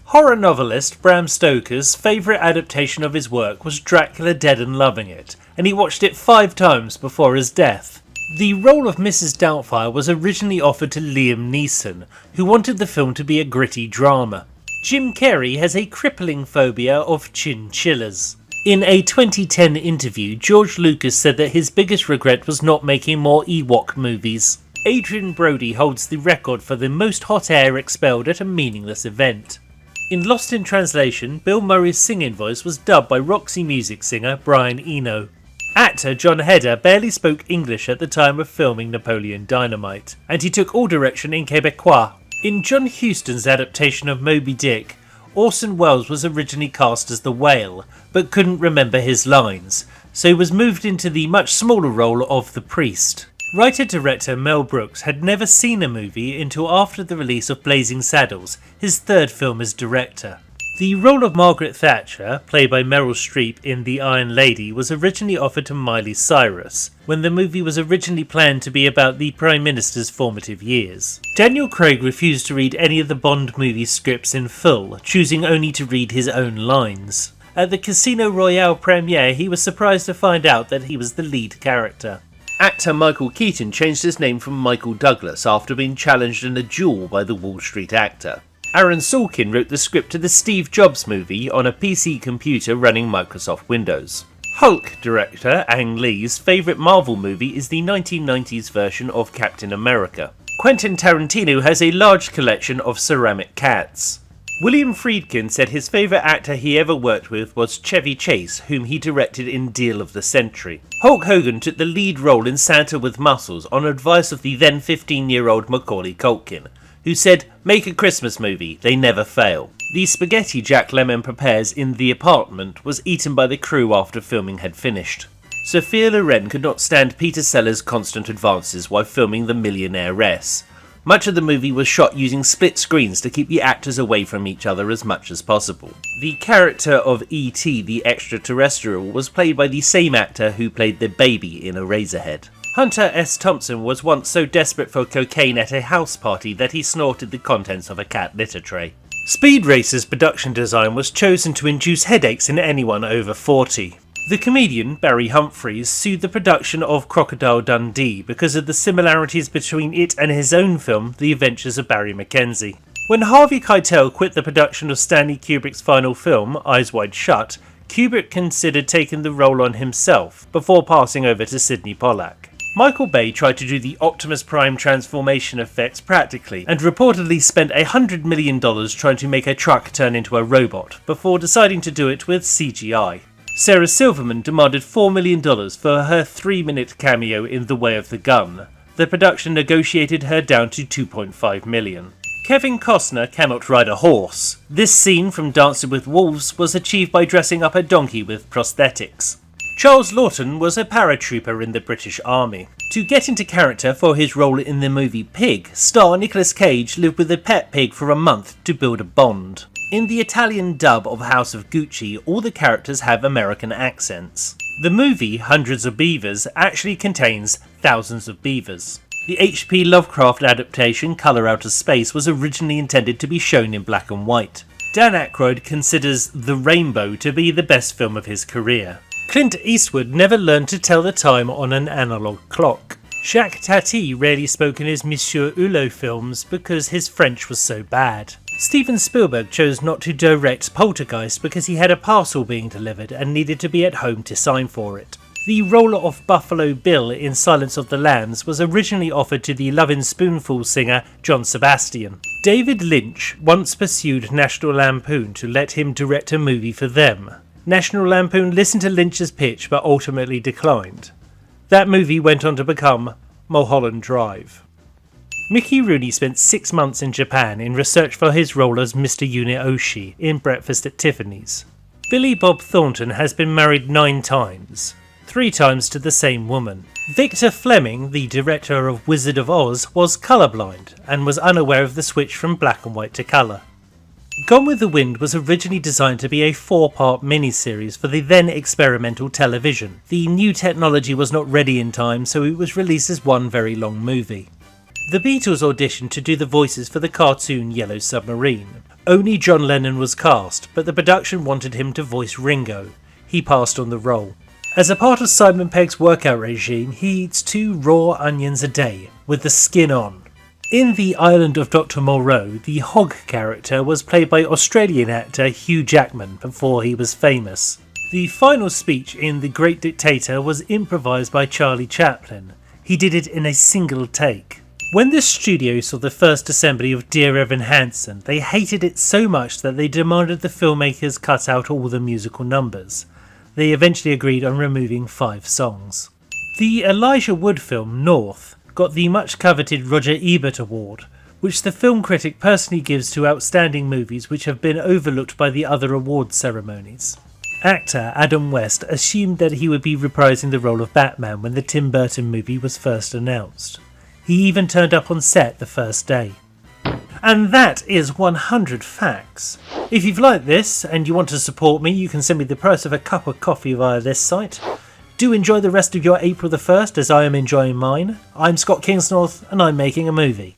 Horror novelist Bram Stoker's favourite adaptation of his work was Dracula Dead and Loving It, and he watched it 5 times before his death. The role of Mrs. Doubtfire was originally offered to Liam Neeson, who wanted the film to be a gritty drama. Jim Carrey has a crippling phobia of chinchillas. In a 2010 interview, George Lucas said that his biggest regret was not making more Ewok movies. Adrian Brody holds the record for the most hot air expelled at a meaningless event. In Lost in Translation, Bill Murray's singing voice was dubbed by Roxy Music singer Brian Eno. Actor John Heder barely spoke English at the time of filming Napoleon Dynamite, and he took all direction in Quebecois. In John Huston's adaptation of Moby Dick, Orson Welles was originally cast as the whale, but couldn't remember his lines, so he was moved into the much smaller role of the priest. Writer-director Mel Brooks had never seen a movie until after the release of Blazing Saddles, his 3rd film as director. The role of Margaret Thatcher, played by Meryl Streep in The Iron Lady, was originally offered to Miley Cyrus, when the movie was originally planned to be about the Prime Minister's formative years. Daniel Craig refused to read any of the Bond movie scripts in full, choosing only to read his own lines. At the Casino Royale premiere, he was surprised to find out that he was the lead character. Actor Michael Keaton changed his name from Michael Douglas after being challenged in a duel by the Wall Street actor. Aaron Sorkin wrote the script to the Steve Jobs movie on a PC computer running Microsoft Windows. Hulk director Ang Lee's favourite Marvel movie is the 1990s version of Captain America. Quentin Tarantino has a large collection of ceramic cats. William Friedkin said his favourite actor he ever worked with was Chevy Chase, whom he directed in Deal of the Century. Hulk Hogan took the lead role in Santa with Muscles on advice of the then 15-year-old Macaulay Culkin, who said, "Make a Christmas movie, they never fail." The spaghetti Jack Lemmon prepares in The Apartment was eaten by the crew after filming had finished. Sophia Loren could not stand Peter Sellers' constant advances while filming The Millionairess. Much of the movie was shot using split screens to keep the actors away from each other as much as possible. The character of E.T. the Extraterrestrial was played by the same actor who played the baby in Eraserhead. Hunter S. Thompson was once so desperate for cocaine at a house party that he snorted the contents of a cat litter tray. Speed Racer's production design was chosen to induce headaches in anyone over 40. The comedian Barry Humphries sued the production of Crocodile Dundee because of the similarities between it and his own film, The Adventures of Barry Mackenzie. When Harvey Keitel quit the production of Stanley Kubrick's final film, Eyes Wide Shut, Kubrick considered taking the role on himself, before passing over to Sidney Pollack. Michael Bay tried to do the Optimus Prime transformation effects practically, and reportedly spent $100 million trying to make a truck turn into a robot, before deciding to do it with CGI. Sarah Silverman demanded $4 million for her 3-minute cameo in The Way of the Gun. The production negotiated her down to $2.5 million. Kevin Costner cannot ride a horse. This scene from Dancing with Wolves was achieved by dressing up a donkey with prosthetics. Charles Lawton was a paratrooper in the British Army. To get into character for his role in the movie Pig, star Nicolas Cage lived with a pet pig for a month to build a bond. In the Italian dub of House of Gucci, all the characters have American accents. The movie Hundreds of Beavers actually contains thousands of beavers. The H.P. Lovecraft adaptation Colour Out of Space was originally intended to be shown in black and white. Dan Aykroyd considers The Rainbow to be the best film of his career. Clint Eastwood never learned to tell the time on an analogue clock. Jacques Tati rarely spoke in his Monsieur Hulot films because his French was so bad. Steven Spielberg chose not to direct Poltergeist because he had a parcel being delivered and needed to be at home to sign for it. The role of Buffalo Bill in Silence of the Lambs was originally offered to the Lovin' Spoonful singer John Sebastian. David Lynch once pursued National Lampoon to let him direct a movie for them. National Lampoon listened to Lynch's pitch but ultimately declined. That movie went on to become Mulholland Drive. Mickey Rooney spent 6 months in Japan in research for his role as Mr. Unioshi in Breakfast at Tiffany's. Billy Bob Thornton has been married 9 times, 3 times to the same woman. Victor Fleming, the director of Wizard of Oz, was colourblind and was unaware of the switch from black and white to colour. Gone with the Wind was originally designed to be a 4-part miniseries for the then experimental television. The new technology was not ready in time, so it was released as one very long movie. The Beatles auditioned to do the voices for the cartoon Yellow Submarine, Only John Lennon was cast, but the production wanted him to voice Ringo. He passed on the role. As a part of Simon Pegg's workout regime, he eats 2 raw onions a day, with the skin on. In The Island of Dr. Moreau, the Hog character was played by Australian actor Hugh Jackman before he was famous. The final speech in The Great Dictator was improvised by Charlie Chaplin. He did it in a single take. When the studio saw the first assembly of Dear Evan Hansen, they hated it so much that they demanded the filmmakers cut out all the musical numbers. They eventually agreed on removing 5 songs. The Elijah Wood film North got the much coveted Roger Ebert Award, which the film critic personally gives to outstanding movies which have been overlooked by the other awards ceremonies. Actor Adam West assumed that he would be reprising the role of Batman when the Tim Burton movie was first announced. He even turned up on set the first day. And that is 100 facts. If you've liked this and you want to support me, you can send me the price of a cup of coffee via this site. Do enjoy the rest of your April the 1st as I am enjoying mine. I'm Scott Kingsnorth and I'm making a movie.